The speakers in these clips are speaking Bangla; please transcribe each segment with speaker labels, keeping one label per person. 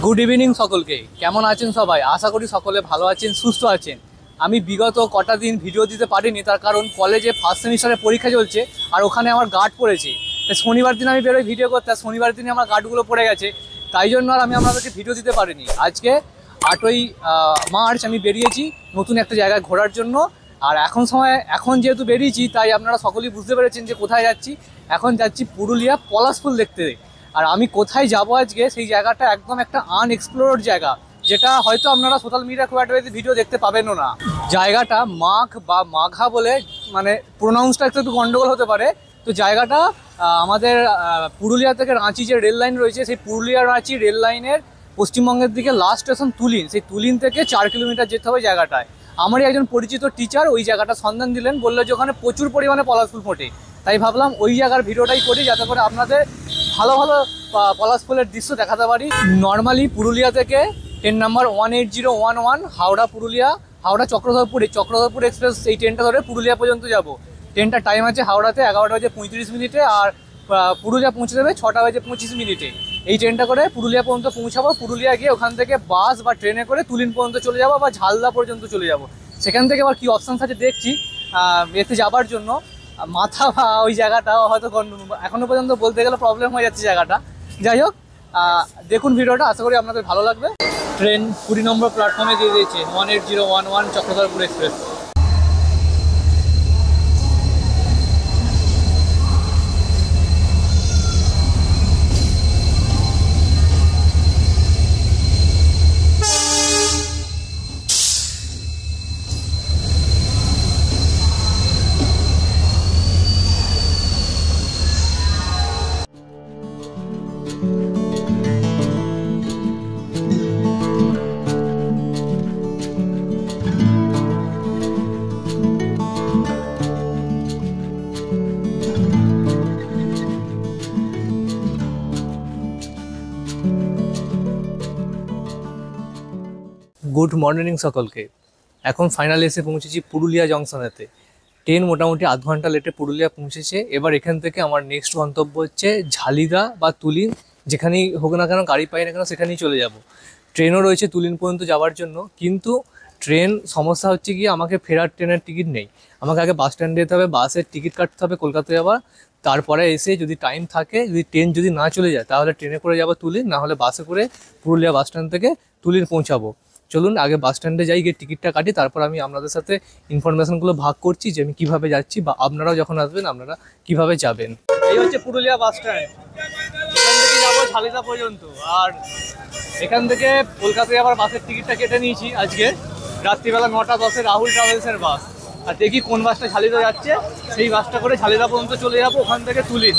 Speaker 1: গুড ইভিনিং সকলকে। কেমন আছেন সবাই? আশা করি সকলে ভালো আছেন, সুস্থ আছেন। আমি বিগত কটা দিন ভিডিও দিতে পারিনি, তার কারণ কলেজে ফার্স্ট সেমিস্টারের পরীক্ষা চলছে আর ওখানে আমার গার্ড পড়েছে। শনিবার দিন আমি বেরোই ভিডিও করতে, আর শনিবার দিনে আমার গার্ডগুলো পড়ে গেছে, তাই জন্য আর আমি আপনাদেরকে ভিডিও দিতে পারিনি। আজকে 8ই মার্চ আমি বেরিয়েছি নতুন একটা জায়গায় ঘোরার জন্য। আর এখন যেহেতু বেরিয়েছি, তাই আপনারা সকলেই বুঝতে পেরেছেন যে কোথায় যাচ্ছি। এখন যাচ্ছি পুরুলিয়া পলাশ ফুল দেখতে। আর আমি কোথায় যাব আজকে, সেই জায়গাটা একদম একটা আনএক্সপ্লোরড জায়গা, যেটা হয়তো আপনারা সোশ্যাল মিডিয়া খুব একটা ভিডিও দেখতে পাবেনও না। জায়গাটা মাঘ বা মাঘা বলে, মানে প্রোনাউন্সটা একটু গন্ডগোল হতে পারে। তো জায়গাটা আমাদের পুরুলিয়া থেকে রাঁচি যে রেল লাইন রয়েছে, সেই পুরুলিয়া রাঁচি রেল লাইনের পশ্চিমবঙ্গের দিকে লাস্ট স্টেশন তুলিন। সেই তুলিন থেকে 4 কিলোমিটার যেতে হবে জায়গাটায়। আমারই একজন পরিচিত টিচার ওই জায়গাটা সন্ধান দিলেন, বললো যে ওখানে প্রচুর পরিমাণে পলাশ ফুল ফোটে। তাই ভাবলাম ওই জায়গার ভিডিওটাই করি, যাতে করে আপনাদের ভালো ভালো পলাশ ফুলের দৃশ্য দেখাতে পারি। নর্মালি পুরুলিয়া থেকে train number 18011 Howrah Purulia, Howrah Chakradharpur express, এই ট্রেনটা ধরে পুরুলিয়া পর্যন্ত যাব। ট্রেনটা টাইম আছে হাওড়াতে 11:35 আর পুরুলিয়া পৌঁছে দেবে 6:25। এই ট্রেনটা করে পুরুলিয়া পর্যন্ত পৌঁছাবো। পুরুলিয়া গিয়ে ওখান থেকে বাস বা ট্রেনে করে তুলিন পর্যন্ত চলে যাবো বা ঝালদা পর্যন্ত চলে যাব। সেখান থেকে আবার কী অপশানস আছে দেখছি এতে যাবার জন্য। মাথা বা ওই জায়গাটা হয়তো এখনও পর্যন্ত বলতে গেলে প্রবলেম হয়ে যাচ্ছে জায়গাটা। যাই হোক, দেখুন ভিডিওটা, আশা করি আপনাদের ভালো লাগবে। ট্রেন 20 নম্বর প্ল্যাটফর্মে দিয়ে দিয়েছে 18011 চক্রধরপুর এক্সপ্রেস। গুড মর্নিং সকলকে। এখন ফাইনালি এসে পৌঁছেছি পুরুলিয়া জংশনেতে। ট্রেন মোটামুটি আধ ঘন্টা লেটে পুরুলিয়া পৌঁছেছে। এবার এখান থেকে আমার নেক্সট গন্তব্য হচ্ছে ঝালিদা বা তুলিন, যেখানেই হোক না কেন, গাড়ি পাই না কেন সেখানেই চলে যাব। ট্রেনও রয়েছে তুলিন পর্যন্ত যাওয়ার জন্য, কিন্তু ট্রেন সমস্যা হচ্ছে গিয়ে আমাকে ফেরার ট্রেনের টিকিট নেই। আমাকে আগে বাস স্ট্যান্ডে যেতে হবে, বাসের টিকিট কাটতে হবে কলকাতা যাওয়ার। তারপরে এসে যদি টাইম থাকে, যদি ট্রেন যদি না চলে যায়, তাহলে ট্রেনে করে যাবো তুলিন, না হলে বাসে করে পুরুলিয়া বাস স্ট্যান্ড থেকে তুলিন পৌঁছাবো। চলুন আগে বাস স্ট্যান্ডে যাই, গিয়ে টিকিটটা কাটি, তারপর আমি আপনাদের সাথে ইনফরমেশনগুলো ভাগ করছি যে আমি কীভাবে যাচ্ছি, বা আপনারাও যখন আসবেন আপনারা কীভাবে যাবেন। এই হচ্ছে পুরুলিয়া বাস স্ট্যান্ড, এখান থেকে যাবো ঝালিদা পর্যন্ত। আর এখান থেকে কলকাতায় আবার বাসের টিকিটটা কেটে নিয়েছি আজকে রাত্রিবেলা 9:10 রাহুল ট্রাভেলসের বাস। আর দেখি কোন বাসটা ঝালিদা যাচ্ছে, সেই বাসটা করে ঝালিদা পর্যন্ত চলে যাবো, ওখান থেকে তুলিন।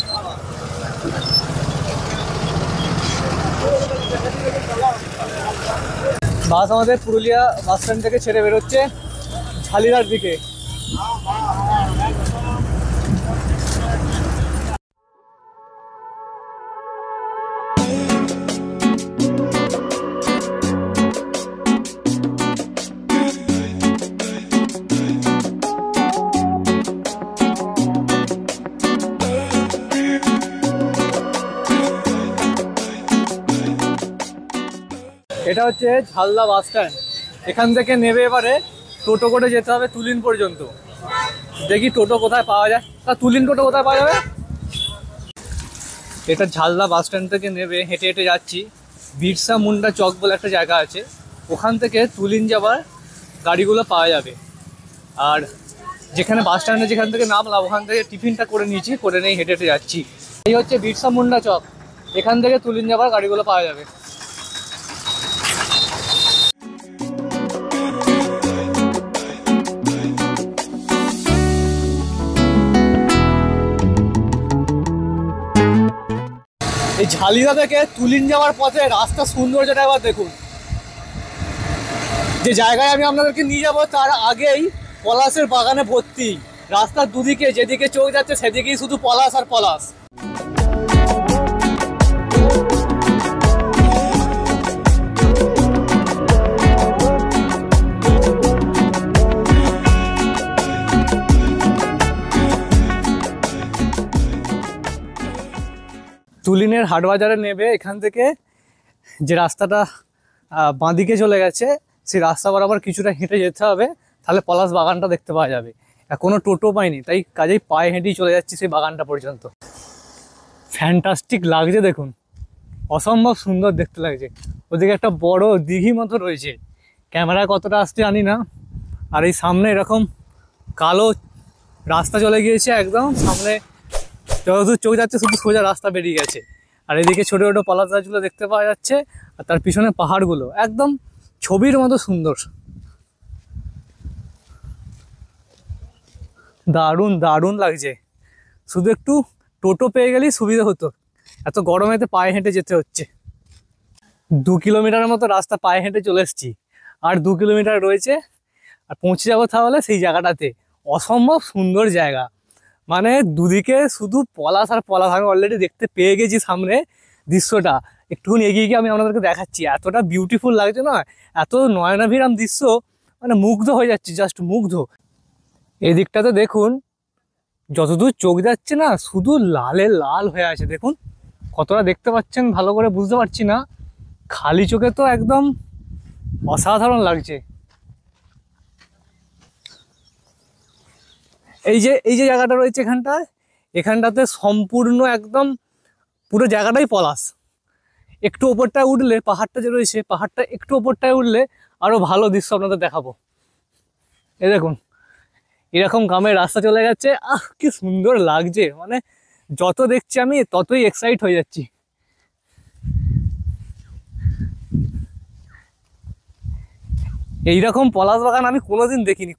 Speaker 1: বাস আমাদের পুরুলিয়া বাস স্ট্যান্ড থেকে ছেড়ে বেরোচ্ছে ঝালিদার দিকে। এটা হচ্ছে ঝালদা বাস স্ট্যান্ড। এখান থেকে নেবে এবারে টোটো করে যেতে হবে তুলিন পর্যন্ত। দেখি টোটো কোথায় পাওয়া যায়, তা তুলিন টোটো কোথায় পাওয়া যাবে। এটা ঝালদা বাস স্ট্যান্ড থেকে নেবে হেঁটে হেঁটে যাচ্ছি। বিরসা মুন্ডা চক বলে একটা জায়গা আছে, ওখান থেকে তুলিন যাবার গাড়িগুলো পাওয়া যাবে। আর যেখানে বাস স্ট্যান্ডে যেখান থেকে নামলাম, ওখান থেকে টিফিনটা করে নিয়েছি, করে নিয়ে হেঁটে হেঁটে যাচ্ছি। এই হচ্ছে বিরসা মুন্ডা চক, এখান থেকে তুলিন যাবার গাড়িগুলো পাওয়া যাবে। এই ঝালিদা থেকে তুলিন যাওয়ার পথে রাস্তা সৌন্দর্যটা একবার দেখুন। যে জায়গায় আমি আপনাদেরকে নিয়ে যাব, তার আগেই পলাশের বাগানে ভর্তি। রাস্তার দুদিকে যেদিকে চোখ যাচ্ছে সেদিকেই শুধু পলাশ আর পলাশ। তুলিনের হাটবাজারে নেবে এখান থেকে যে রাস্তাটা বাঁদিকে চলে গেছে, সেই রাস্তা বরাবর কিছুটা হেঁটে যেতে হবে, তাহলে পলাশ বাগানটা দেখতে পাওয়া যাবে। কোনো টোটো পাইনি, তাই কাজেই পায়ে হেঁটেই চলে যাচ্ছি সেই বাগানটা পর্যন্ত। ফ্যান্টাস্টিক লাগছে দেখুন, অসম্ভব সুন্দর দেখতে লাগছে। ওদিকে একটা বড় দিঘি মতো রয়েছে, ক্যামেরায় কতটা আসছে জানি না। আর এই সামনে এরকম কালো রাস্তা চলে গিয়েছে, একদম সামনে যতদূর চোখ যাচ্ছে শুধু সোজা রাস্তা বেরিয়ে গেছে। আর এদিকে ছোটো ছোটো পলাশ গাছগুলো দেখতে পাওয়া যাচ্ছে, আর তার পিছনে পাহাড়গুলো একদম ছবির মতো সুন্দর। দারুণ দারুণ লাগছে। শুধু একটু টোটো পেয়ে গেলেই সুবিধা হতো, এত গরমেতে পায়ে হেঁটে যেতে হচ্ছে। 2 কিলোমিটারের মতো রাস্তা পায়ে হেঁটে চলে এসেছি, আর 2 কিলোমিটার রয়েছে, আর পৌঁছে যাবো তাহলে সেই জায়গাটাতে। অসম্ভব সুন্দর জায়গা, মানে দুদিকে শুধু পলাশ আর পলাশ। আমি অলরেডি দেখতে পেয়ে গেছি সামনে দৃশ্যটা, একটুখানি এগিয়ে গিয়ে আমি আপনাদেরকে দেখাচ্ছি। এতটা বিউটিফুল লাগছে না, এত নয়নাভিরাম দৃশ্য, মানে মুগ্ধ হয়ে যাচ্ছি, জাস্ট মুগ্ধ। এই দিকটাতে দেখুন, যতদূর চোখ যাচ্ছে না শুধু লালে লাল হয়ে আছে। দেখুন কতটা দেখতে পাচ্ছেন ভালো করে বুঝতে পারছি না, খালি চোখে তো একদম অসাধারণ লাগছে। এই যে জায়গাটা রয়েছে এখানটাতে সম্পূর্ণ একদম পুরো জায়গাটাই পলাশ। একটু ওপরটায় উঠলে, পাহাড়টা যে রয়েছে পাহাড়টা একটু ওপরটায় উঠলে আরো ভালো দৃশ্য আপনাদের দেখাবো। এই দেখুন এরকম গ্রামের রাস্তা চলে গেছে, কি সুন্দর লাগছে, মানে যত দেখছি আমি ততই এক্সাইট হয়ে যাচ্ছি। এইরকম পলাশ বাগান আমি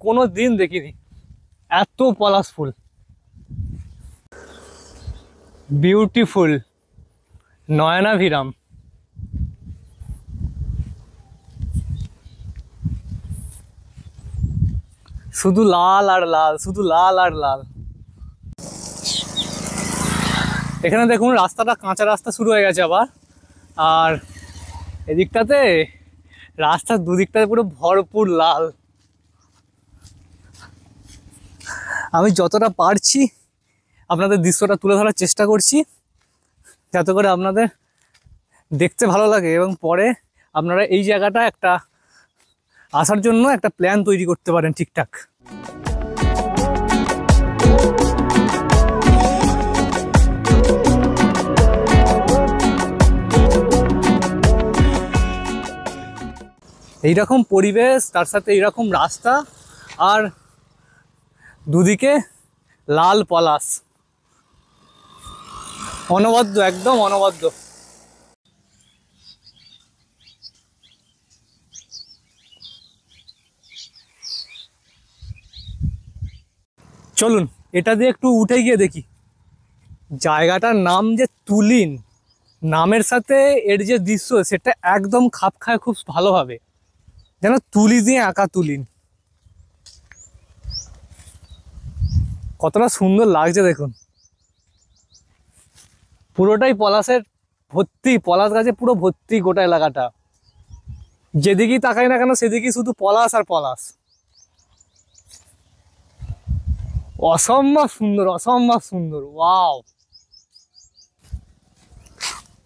Speaker 1: কোনোদিন দেখিনি, এত পলাশ ফুল, বিউটিফুল, নয়নাভিরাম। শুধু লাল আর লাল, শুধু লাল আর লাল। এখানে দেখুন রাস্তাটা কাঁচা রাস্তা শুরু হয়ে গেছে আবার, আর এদিকটাতে রাস্তার দুদিকটাতে পুরো ভরপুর লাল। আমি যতটা পারছি আপনাদের দৃশ্যটা তুলে ধরার চেষ্টা করছি, যাতে করে আপনাদের দেখতে ভালো লাগে এবং পরে আপনারা এই জায়গাটা একটা আসার জন্য একটা প্ল্যান তৈরি করতে পারেন ঠিকঠাক। এইরকম পরিবেশ, তার সাথে এইরকম রাস্তা, আর দুদিকে লাল পলাশ, অনবদ্য, একদম অনবদ্য। চলুন এটা দিয়ে একটু উঠে গিয়ে দেখি। জায়গাটার নাম যে তুলিন, নামের সাথে এর যে দৃশ্য সেটা একদম খাপ খায় খুব ভালোভাবে, যেন তুলি দিয়ে আঁকা তুলিন। কতটা সুন্দর লাগছে দেখুন, পুরোটাই পলাশের ভর্তি, পলাশ গাছে পুরো ভর্তি গোটা এলাকাটা। যেদিকেই তাকাই না কেন সেদিকেই শুধু পলাশ আর পলাশ। অসম্ভব সুন্দর, অসম্ভব সুন্দর, ওয়াও।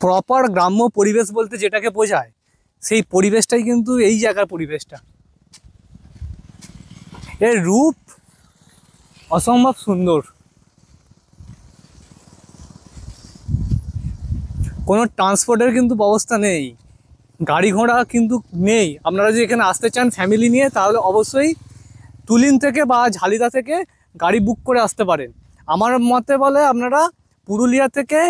Speaker 1: প্রপার গ্রাম্য পরিবেশ বলতে যেটাকে বোঝায়, সেই পরিবেশটাই কিন্তু এই জায়গার পরিবেশটা। এর রূপ অসম্ভব সুন্দর। কোনো ট্রান্সপোর্টের কিন্তু ব্যবস্থা নেই, গাড়ি ঘোড়া কিন্তু নেই। আপনারা যদি এখানে আসতে চান ফ্যামিলি নিয়ে, তাহলে অবশ্যই তুলিন থেকে বা ঝালিদা থেকে গাড়ি বুক করে আসতে পারেন। আমার মতে বলে আপনারা পুরুলিয়া থেকে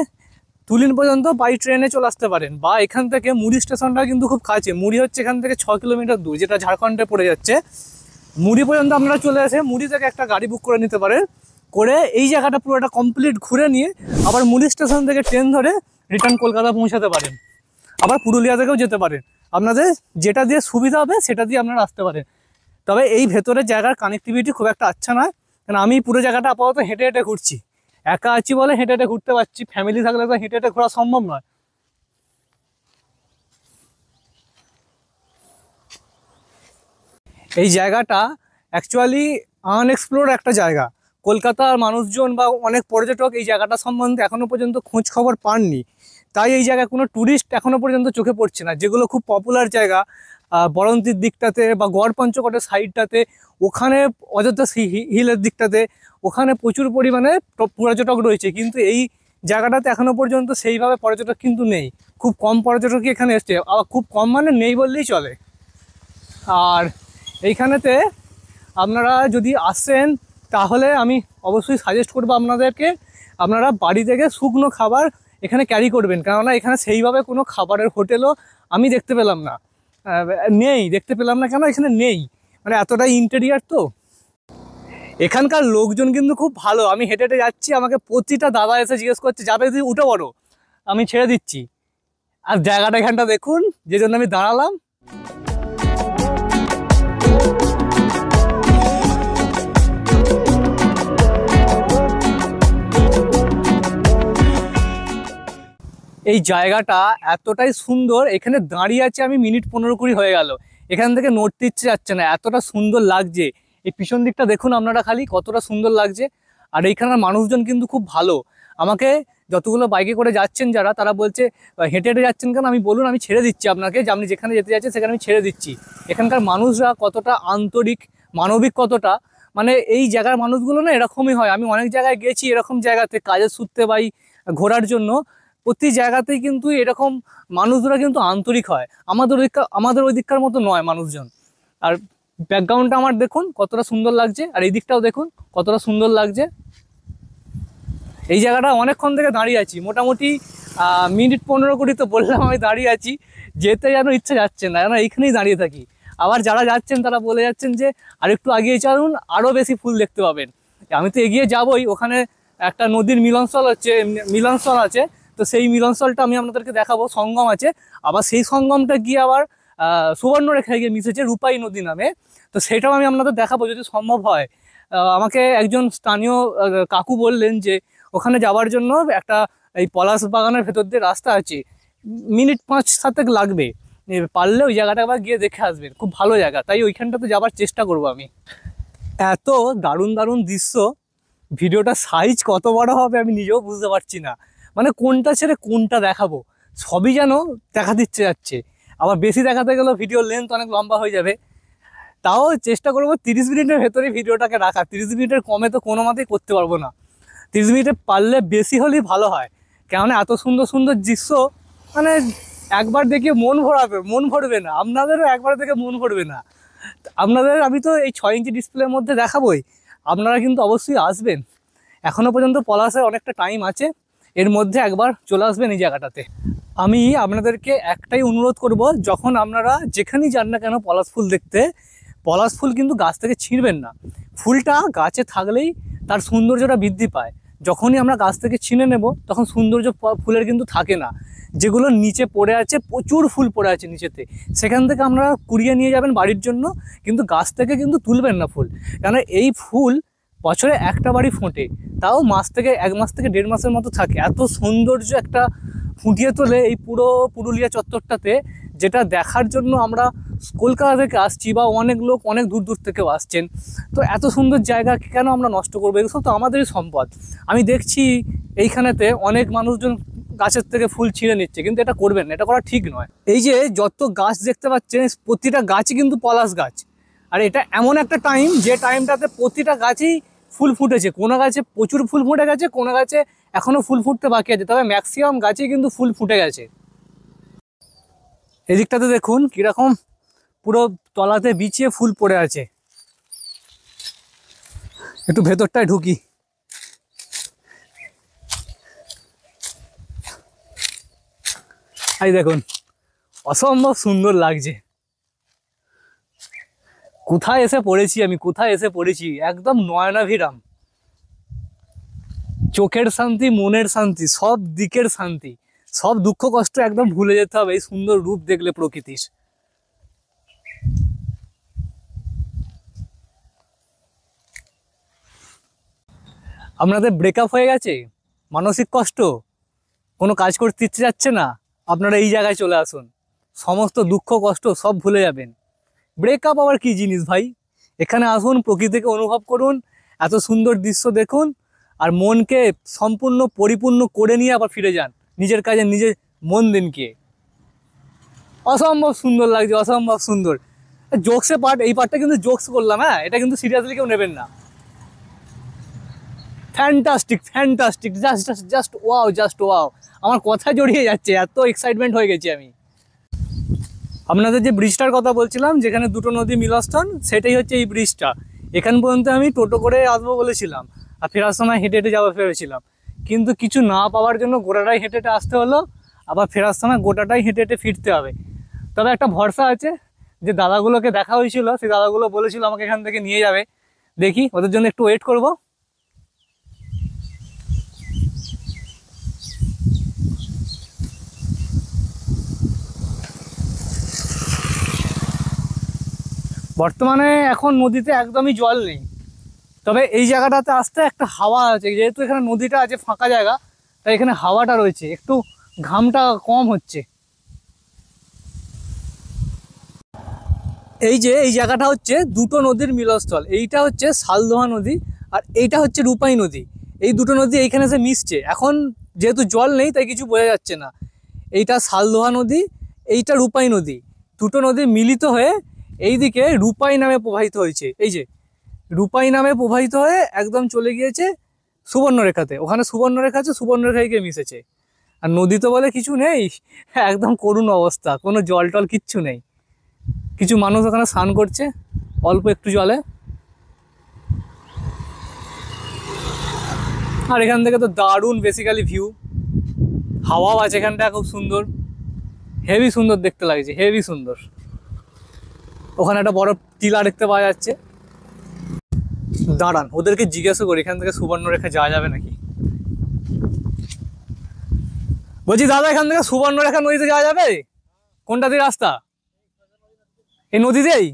Speaker 1: তুলিন পর্যন্ত বাই ট্রেনে চলে আসতে পারেন, বা এখান থেকে মুড়ি স্টেশনটা কিন্তু খুব কাছে। মুড়ি হচ্ছে এখান থেকে 6 কিলোমিটার দূর, যেটা ঝাড়খণ্ডে পড়ে যাচ্ছে। মুড়ি পর্যন্ত আপনারা চলে আসে, মুড়ি থেকে একটা গাড়ি বুক করে নিতে পারেন, করে এই জায়গাটা পুরোটা কমপ্লিট ঘুরে নিয়ে আবার মুড়ি স্টেশন থেকে ট্রেন ধরে রিটার্ন কলকাতা পৌঁছাতে পারেন। আবার পুরুলিয়া থেকেও যেতে পারেন, আপনাদের যেটা দিয়ে সুবিধা হবে সেটা দিয়ে আপনারা আসতে পারেন। তবে এই ভেতরের জায়গার কানেক্টিভিটি খুব একটা আচ্ছা নয়, কারণ আমি পুরো জায়গাটা আপাতত হেঁটে হেঁটে ঘুরছি। একা আছি বলে হেঁটে হেঁটে ঘুরতে পারছি, ফ্যামিলি থাকলে তো হেঁটে হেঁটে ঘোরা সম্ভব নয়। এই জায়গাটা অ্যাকচুয়ালি আনএক্সপ্লোর একটা জায়গা। কলকাতার মানুষজন বা অনেক পর্যটক এই জায়গাটা সম্বন্ধে এখনো পর্যন্ত খোঁজ খবর পাননি, তাই এই জায়গায় কোনো ট্যুরিস্ট এখনো পর্যন্ত চোখে পড়ছে না। যেগুলো খুব পপুলার জায়গা বরন্তির দিকটাতে বা গড় পঞ্চকোটের সাইডটাতে, ওখানে অযোধ্যা হিলের দিকটাতে, ওখানে প্রচুর পরিমাণে পর্যটক রয়েছে, কিন্তু এই জায়গাটাতে এখনো পর্যন্ত সেইভাবে পর্যটক কিন্তু নেই। খুব কম পর্যটকই এখানে এসছে, আবার খুব কম মানে নেই বললেই চলে। আর এইখানেতে আপনারা যদি আসেন তাহলে আমি অবশ্যই সাজেস্ট করবো আপনাদেরকে, আপনারা বাড়ি থেকে শুকনো খাবার এখানে ক্যারি করবেন, কেননা এখানে সেইভাবে কোনো খাবারের হোটেলও আমি দেখতে পেলাম না, দেখতে পেলাম না কেন এখানে নেই, মানে এতটাই ইন্টেরিয়ার। তো এখানকার লোকজন কিন্তু খুব ভালো। আমি হেঁটে হেঁটে যাচ্ছি, আমাকে প্রতিটা দাদা এসে জিজ্ঞেস করছে যাবে তুই উঠে পড়ো, আমি ছেড়ে দিচ্ছি। আর জায়গাটা এখানটা দেখুন, যে জন্য আমি দাঁড়ালাম। এই জায়গাটা এতটাই সুন্দর, এখানে দাঁড়িয়ে আছে আমি মিনিট 15-20 হয়ে গেল, এখান থেকে নড়তে ইচ্ছে যাচ্ছে না, এতটা সুন্দর লাগছে। এই পিছন দিকটা দেখুন আপনারা খালি, কতটা সুন্দর লাগছে। আর এইখানের মানুষজন কিন্তু খুব ভালো। আমাকে যতগুলো বাইকে করে যাচ্ছেন যারা, তারা বলছে হেঁটে হেঁটে যাচ্ছেন কেন, আমি বলুন আমি ছেড়ে দিচ্ছি আপনাকে, যে আপনি যেখানে যেতে যাচ্ছেন সেখানে আমি ছেড়ে দিচ্ছি। এখানকার মানুষরা কতটা আন্তরিক, মানবিক কতটা, মানে এই জায়গার মানুষগুলো না এরকমই হয়। আমি অনেক জায়গায় গেছি এরকম জায়গাতে কাজের সূত্রে বা ঘোরার জন্য, প্রতি জায়গাতেই কিন্তু এরকম মানুষরা কিন্তু আন্তরিক হয়। আমাদের ওই দিককার মতো নয় মানুষজন। আর ব্যাকগ্রাউন্ডটা আমার দেখুন কতটা সুন্দর লাগছে, আর এই দিকটাও দেখুন কতটা সুন্দর লাগছে। এই জায়গাটা অনেকক্ষণ থেকে দাঁড়িয়ে আছি, মোটামুটি মিনিট 15-20 তো বললাম আমি দাঁড়িয়ে আছি, যেতে যেন ইচ্ছা যাচ্ছে না, কেন এইখানেই দাঁড়িয়ে থাকি। আবার যারা যাচ্ছেন তারা বলে যাচ্ছেন যে আর একটু এগিয়ে চলুন, আরও বেশি ফুল দেখতে পাবেন। আমি তো এগিয়ে যাবই, ওখানে একটা নদীর মিলনস্থল আছে, তো সেই মিলনস্থলটা আমি আপনাদেরকে দেখাবো, সঙ্গম আছে। আবার সেই সঙ্গমটা গিয়ে আবার সুবর্ণরেখায় গিয়ে মিশেছে রূপাই নদী নামে, তো সেটাও আমি আপনাদের দেখাবো যদি সম্ভব হয়। আমাকে একজন স্থানীয় কাকু বললেন যে ওখানে যাওয়ার জন্য একটা এই পলাশ বাগানের ভেতর দিয়ে রাস্তা আছে, মিনিট 5-7 লাগবে, পারলে ওই জায়গাটা আবার গিয়ে দেখে আসবেন, খুব ভালো জায়গা, তাই ওইখানটাতে যাওয়ার চেষ্টা করব আমি। এত দারুণ দারুণ দৃশ্য, ভিডিওটা সাইজ কত বড় হবে আমি নিজেও বুঝতে পারছি না, মানে কোনটা ছেড়ে কোনটা দেখাবো, সবই যেন দেখা দিচ্ছে যাচ্ছে। আবার বেশি দেখাতে গেলেও ভিডিও লেন্থ অনেক লম্বা হয়ে যাবে, তাও চেষ্টা করবো 30 মিনিটের ভেতরে ভিডিওটাকে রাখা। 30 মিনিটের কমে তো কোনো মতেই করতে পারবো না, 30 মিনিটে পারলে বেশি হলেই ভালো হয়, কেননা এত সুন্দর সুন্দর দৃশ্য, মানে একবার দেখে মন ভরবে না, আপনাদেরও একবার দেখে মন ভরবে না। আপনাদের আমি তো এই 6 ইঞ্চি ডিসপ্লের মধ্যে দেখাবোই, আপনারা কিন্তু অবশ্যই আসবেন। এখনও পর্যন্ত পলাশের অনেকটা টাইম আছে, এর মধ্যে একবার চলে আসবেন এই জায়গাটাতে। আমি আপনাদেরকে একটাই অনুরোধ করব, যখন আপনারা যেখানেই যান না কেন পলাশ ফুল দেখতে, পলাশ ফুল কিন্তু গাছ থেকে ছিঁড়বেন না। ফুলটা গাছে থাকলেই তার সৌন্দর্যটা বৃদ্ধি পায়, যখনই আমরা গাছ থেকে ছিঁড়ে নেব তখন সৌন্দর্য ফুলের কিন্তু থাকে না। যেগুলো নিচে পড়ে আছে, প্রচুর ফুল পড়ে আছে নিচেতে, সেখান থেকে আমরা কুড়িয়ে নিয়ে যাবেন বাড়ির জন্য, কিন্তু গাছ থেকে কিন্তু তুলবেন না ফুল, কেন এই ফুল বছরে একটা বারই ফোটে, তাও 1 মাস থেকে 1.5 মাসের মতো থাকে। এত সৌন্দর্য একটা ফুটিয়ে তোলে এই পুরো পুরুলিয়া চত্বরটাতে, যেটা দেখার জন্য আমরা কলকাতা থেকে আসছি, বা অনেক লোক অনেক দূর দূর থেকেও আসছেন। তো এত সুন্দর জায়গা কেন আমরা নষ্ট করবো, এগুলো তো আমাদেরই সম্পদ। আমি দেখছি এইখানেতে অনেক মানুষজন গাছের থেকে ফুল ছিঁড়ে নিচ্ছে, কিন্তু এটা করবেন না, এটা করা ঠিক নয়। এই যে যত গাছ দেখতে পাচ্ছেন, প্রতিটা গাছই কিন্তু পলাশ গাছ, আর এটা এমন একটা টাইম যে টাইমটাতে প্রতিটা গাছেই ফুল ফুটেছে। কোনো গাছে প্রচুর ফুল ফুটে গেছে, কোনো গাছে এখনো ফুল ফুটতে বাকি আছে, তবে ম্যাক্সিমাম গাছেই কিন্তু ফুল ফুটে গেছে। এদিকটাতে দেখুন কিরকম পুরো তলাতে বিছিয়ে ফুল পড়ে আছে। একটু ভেতরটায় ঢুকি, এই দেখুন অসম্ভব সুন্দর লাগছে। কোথায় এসে পড়েছি, একদম নয়নাভিরাম, চোখের শান্তি, মনের শান্তি, সব দিকের শান্তি, সব দুঃখ কষ্ট একদম ভুলে যেতে হবে এই সুন্দর রূপ দেখলে প্রকৃতির। আপনাদের ব্রেকআপ হয়ে গেছে, মানসিক কষ্ট, কোনো কাজ করতে ইচ্ছে যাচ্ছে না, আপনারা এই জায়গায় চলে আসুন, সমস্ত দুঃখ কষ্ট সব ভুলে যাবেন। ব্রেকআপ আবার কি জিনিস ভাই, এখানে আসুন, প্রকৃতিকে অনুভব করুন, এত সুন্দর দৃশ্য দেখুন, আর মনকে সম্পূর্ণ পরিপূর্ণ করে নিয়ে আবার ফিরে যান, নিজের কাজে নিজে মন্দিনকে। অসম্ভব সুন্দর লাগছে, অসম্ভব সুন্দর। জোকসে পার্ট, এই পার্টটা কিন্তু জোকস করলাম, হ্যাঁ, এটা কিন্তু সিরিয়াসলি কেউ নেবেন না। Fantastic fantastic, just just wow, just wow. আমার কথা জড়িয়ে যাচ্ছে, এত এক্সাইটমেন্ট হয়ে গেছি আমি। আপনাদের যে ব্রিজটার কথা বলছিলাম, যেখানে দুটো নদী মিলস্থান, সেটাই হচ্ছে এই ব্রিজটা। এখান পর্যন্ত আমি টোটো করে আসবো বলেছিলাম, আর ফেরার সময় হেঁটে হেঁটে যাবো ভেবেছিলাম, কিন্তু কিছু না পাওয়ার জন্য গোটাটাই হেঁটে হেঁটে আসতে হলো, আবার ফেরার সময় গোটাটাই হেঁটে হেঁটে ফিরতে হবে। তবে একটা ভরসা আছে, যে দাদাগুলোকে দেখা হয়েছিল, সেই দাদাগুলো বলেছিল আমাকে এখান থেকে নিয়ে যাবে। দেখি, ওদের জন্য একটু ওয়েট করব। বর্তমানে এখন নদীতে একদমই জল নেই, তবে এই জায়গাটাতে আসতে একটা হাওয়া আছে, যেহেতু এখানে নদীটা আছে ফাঁকা জায়গা, তাই এখানে হাওয়াটা রয়েছে, একটু ঘামটা কম হচ্ছে। এই যে এই জায়গাটা হচ্ছে দুটো নদীর মিলনস্থল, এইটা হচ্ছে সালদোহা নদী আর এইটা হচ্ছে রূপাই নদী। এই দুটো নদী এইখানে এসে মিশছে। এখন যেহেতু জল নেই তাই কিছু বোঝা যাচ্ছে না। এইটা সালদোহা নদী, এইটা রূপাই নদী, দুটো নদী মিলিত হয়ে এইদিকে রূপাই নামে প্রবাহিত হয়েছে। এই যে রূপাই নামে প্রবাহিত হয়ে একদম চলে গিয়েছে সুবর্ণরেখাতে, ওখানে সুবর্ণরেখা আছে, সুবর্ণরেখায় গিয়ে মিশেছে। আর নদী তো বলে কিছু নেই, একদম করুণ অবস্থা, কোনো জল টল কিচ্ছু নেই। কিছু মানুষ ওখানে স্নান করছে অল্প একটু জলে। আর এখান থেকে তো দারুণ বেসিক্যালি ভিউ, হাওয়াও আছে এখানটা, খুব সুন্দর, হেভি সুন্দর দেখতে লাগছে, হেভি সুন্দর। ওখানে একটা বড় টিলা দেখতে পাওয়া যাচ্ছে। দাঁড়ান, ওদেরকে জিজ্ঞাসা করি এখান থেকে সুবর্ণরেখা যাওয়া যাবে নাকি। বলছি দাদা, এখান থেকে সুবর্ণরেখা নদীতে যাওয়া যাবে? কোনটা দিয়ে রাস্তা? এই নদীতেই?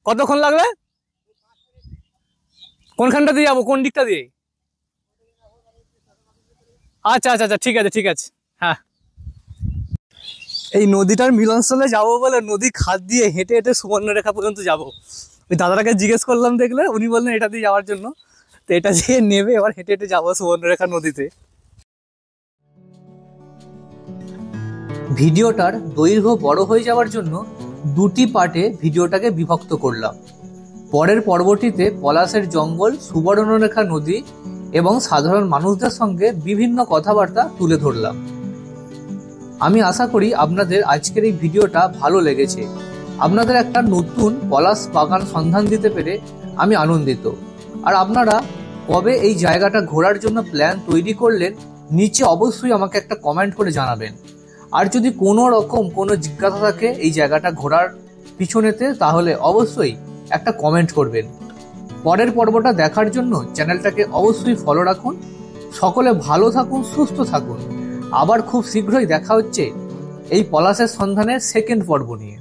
Speaker 1: কতক্ষণ লাগবে? কোনখানটা দিয়ে যাবো, কোন দিকটা দিয়ে? আচ্ছা আচ্ছা আচ্ছা, ঠিক আছে ঠিক আছে, হ্যাঁ। এই নদীটার মিলনস্থলে যাবো বলে নদী খাদ দিয়ে হেঁটে হেঁটে সুবর্ণরেখা পর্যন্ত যাব। ওই দাদাটাকে জিজ্ঞেস করলাম, দেখলে উনি বললেন এটা দিয়ে যাওয়ার জন্য, তো এটা দিয়ে নেবে এবার হেঁটে হেঁটে যাবো সুবর্ণরেখা নদীতে। ভিডিওটার দৈর্ঘ্য বড় হয়ে যাওয়ার জন্য দুটি পার্টে ভিডিওটাকে বিভক্ত করলাম। পরের পর্বটিতে পলাশের জঙ্গল, সুবর্ণরেখা নদী এবং সাধারণ মানুষদের সঙ্গে বিভিন্ন কথাবার্তা তুলে ধরলাম। আমি আশা করি আপনাদের আজকের এই ভিডিওটা ভালো লেগেছে। আপনাদের একটা নতুন পলাশ বাগান সন্ধান দিতে পেরে আমি আনন্দিত। আর আপনারা কবে এই জায়গাটা ঘোরার জন্য প্ল্যান তৈরি করলেন, নিচে অবশ্যই আমাকে একটা কমেন্ট করে জানাবেন। আর যদি কোনো রকম কোনো জিজ্ঞাসা থাকে এই জায়গাটা ঘোরার পিছনেতে, তাহলে অবশ্যই একটা কমেন্ট করবেন। পরের পর্বটা দেখার জন্য চ্যানেলটাকে অবশ্যই ফলো রাখুন। সকলে ভালো থাকুন, সুস্থ থাকুন। আবার খুব শীঘ্রই দেখা হচ্ছে এই পলাশের সন্ধানের সেকেন্ড পর্ব নিয়ে।